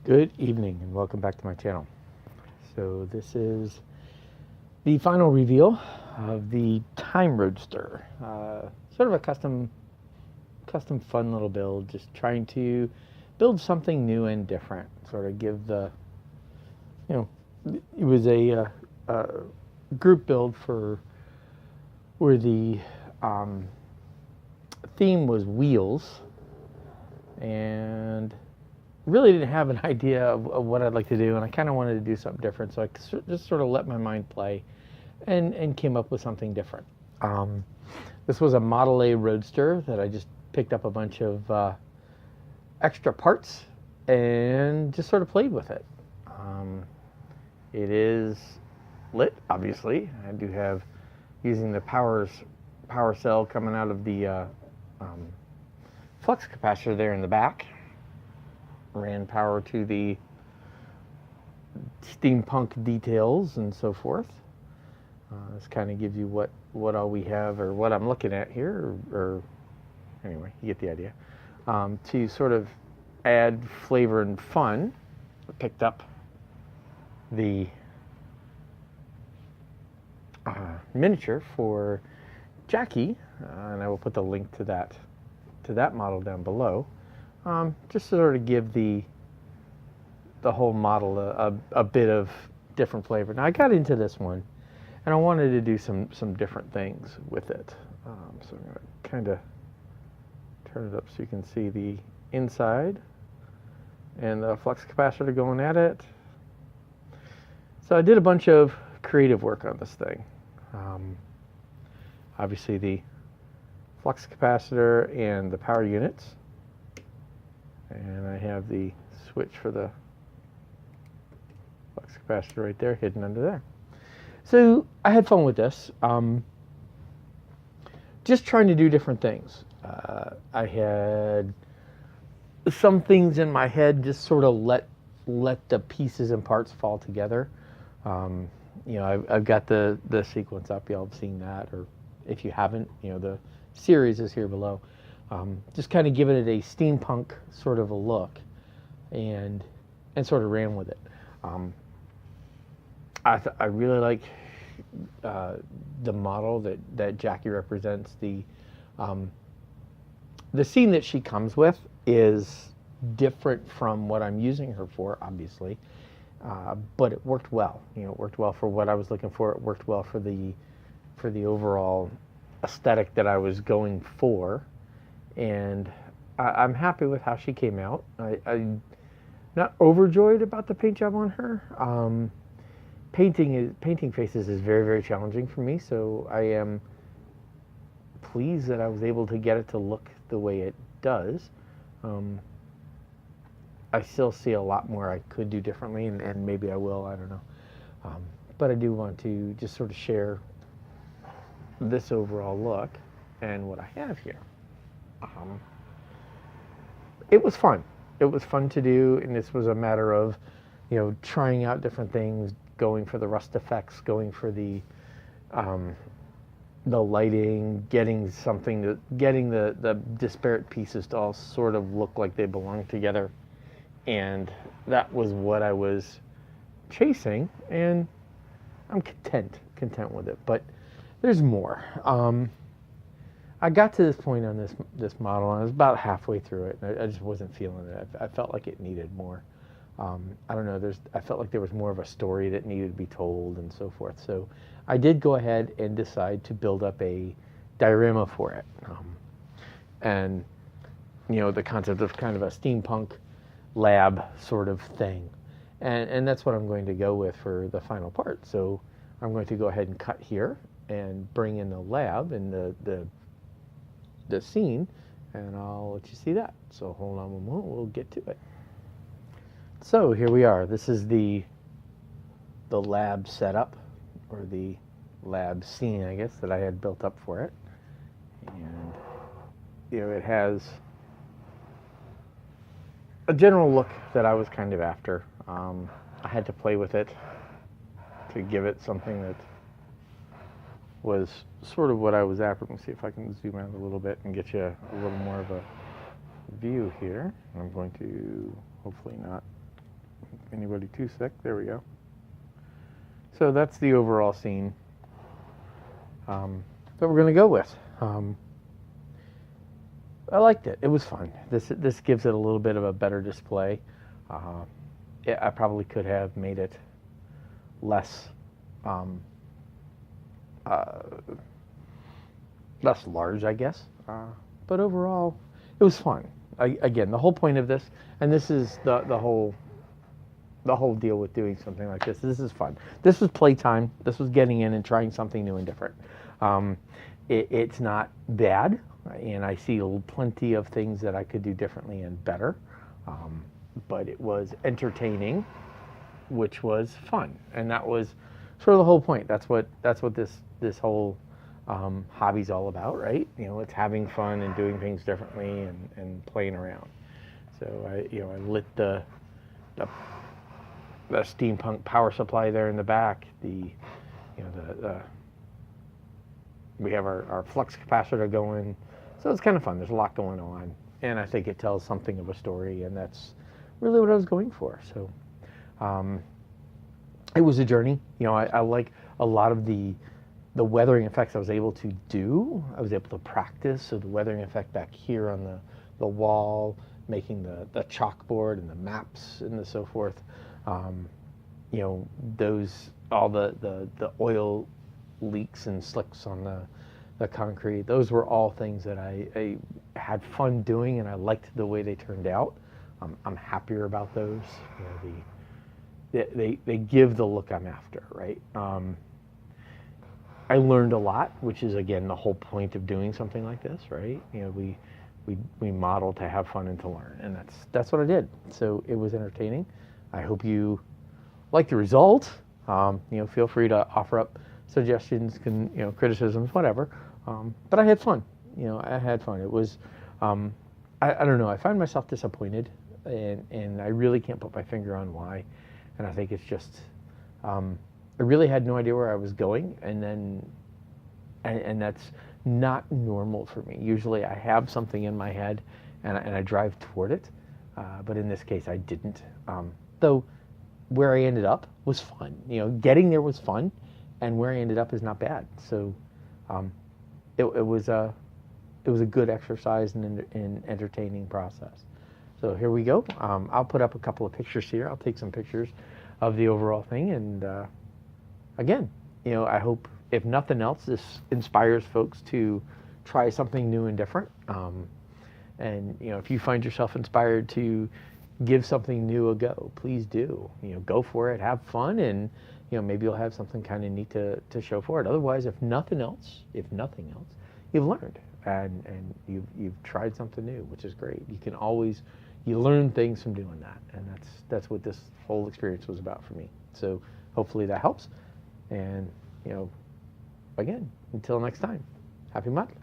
Good evening and welcome back to my channel. So this is the final reveal of the Time Roadster. Sort of a custom fun little build, just trying to build something new and different. Sort of give the, it was a group build for where the theme was wheels, and really didn't have an idea of what I'd like to do, and I kind of wanted to do something different, so I just sort of let my mind play and came up with something different. This was a Model A Roadster that I just picked up a bunch of extra parts and just sort of played with it. It is lit, obviously. I do have, using the power cell coming out of the flux capacitor there in the back. Ran power to the steampunk details and so forth. This kind of gives you what all we have, or what I'm looking at here, or anyway, you get the idea. To sort of add flavor and fun, I picked up the miniature for Jackie, and I will put the link to that model down below. Just to sort of give the whole model a bit of different flavor. Now I got into this one, and I wanted to do some different things with it. So I'm going to kind of turn it up so you can see the inside and the flux capacitor going at it. So I did a bunch of creative work on this thing. Obviously the flux capacitor and the power units. And I have the switch for the flux capacitor right there, hidden under there. So I had fun with this. Just trying to do different things. I had some things in my head, just sort of let the pieces and parts fall together. I've got the sequence up. Y'all have seen that, or if you haven't, the series is here below. Just kind of giving it a steampunk sort of a look, and sort of ran with it. I really like the model that Jackie represents. The scene that she comes with is different from what I'm using her for, obviously, but it worked well. It worked well for what I was looking for. It worked well for the overall aesthetic that I was going for. And I'm happy with how she came out. I'm not overjoyed about the paint job on her. Painting faces is very, very challenging for me, so I am pleased that I was able to get it to look the way it does. I still see a lot more I could do differently, and maybe I will, I don't know. But I do want to just sort of share this overall look and what I have here. It was fun. It was fun to do, and this was a matter of, trying out different things, going for the rust effects, going for the lighting, getting the disparate pieces to all sort of look like they belong together, and that was what I was chasing, and I'm content with it. But there's more. I got to this point on this model, and I was about halfway through it, and I just wasn't feeling it. I felt like it needed more. I don't know, I felt like there was more of a story that needed to be told and so forth. So I did go ahead and decide to build up a diorama for it. And, the concept of kind of a steampunk lab sort of thing. And that's what I'm going to go with for the final part. So I'm going to go ahead and cut here and bring in the lab and the scene, and I'll let you see that. So hold on one moment, we'll get to it. So here we are. This is the lab setup, or the lab scene, I guess, that I had built up for it. And it has a general look that I was kind of after. I had to play with it to give it something that was sort of what I was after. Let me see if I can zoom out a little bit and get you a little more of a view here. I'm going to hopefully not anybody too sick. There we go. So that's the overall scene that we're going to go with. I liked it. It was fun. This gives it a little bit of a better display. Yeah, I probably could have made it less less large, I guess. But overall, it was fun. Again, the whole point of this, and this is the whole deal with doing something like this. This is fun. This was playtime. This was getting in and trying something new and different. It's not bad, and I see plenty of things that I could do differently and better. But it was entertaining, which was fun, and that was sort of the whole point. That's what this whole hobby's all about, right? You know, it's having fun and doing things differently and playing around. So I lit the Steampunk power supply there in the back. We have our flux capacitor going, so it's kind of fun. There's a lot going on, and I think it tells something of a story, and that's really what I was going for. So it was a journey. You know, I like a lot of the weathering effects I was able to do. I was able to practice. So the weathering effect back here on the wall, making the chalkboard and the maps and so forth. You know, all the oil leaks and slicks on the concrete. Those were all things that I had fun doing, and I liked the way they turned out. I'm happier about those. You know, they give the look I'm after, right? I learned a lot, which is again the whole point of doing something like this, right? You know, we model to have fun and to learn, and that's what I did. So it was entertaining. I hope you like the result. You know, feel free to offer up suggestions, criticisms, whatever. But I had fun. You know, I had fun. It was, I don't know. I find myself disappointed, and I really can't put my finger on why. And I think it's just, I really had no idea where I was going, and that's not normal for me. Usually, I have something in my head, and I drive toward it. But in this case, I didn't. Though where I ended up was fun. You know, getting there was fun, and where I ended up is not bad. So it was a good exercise and entertaining process. So here we go. I'll put up a couple of pictures here. I'll take some pictures of the overall thing, and again, you know, I hope if nothing else, this inspires folks to try something new and different. And you know, if you find yourself inspired to give something new a go, please do. You know, go for it, have fun, and you know, maybe you'll have something kind of neat to show for it. Otherwise, if nothing else, you've learned and you've tried something new, which is great. You learn things from doing that, and that's what this whole experience was about for me. So hopefully that helps. And you know, again, until next time, happy modeling.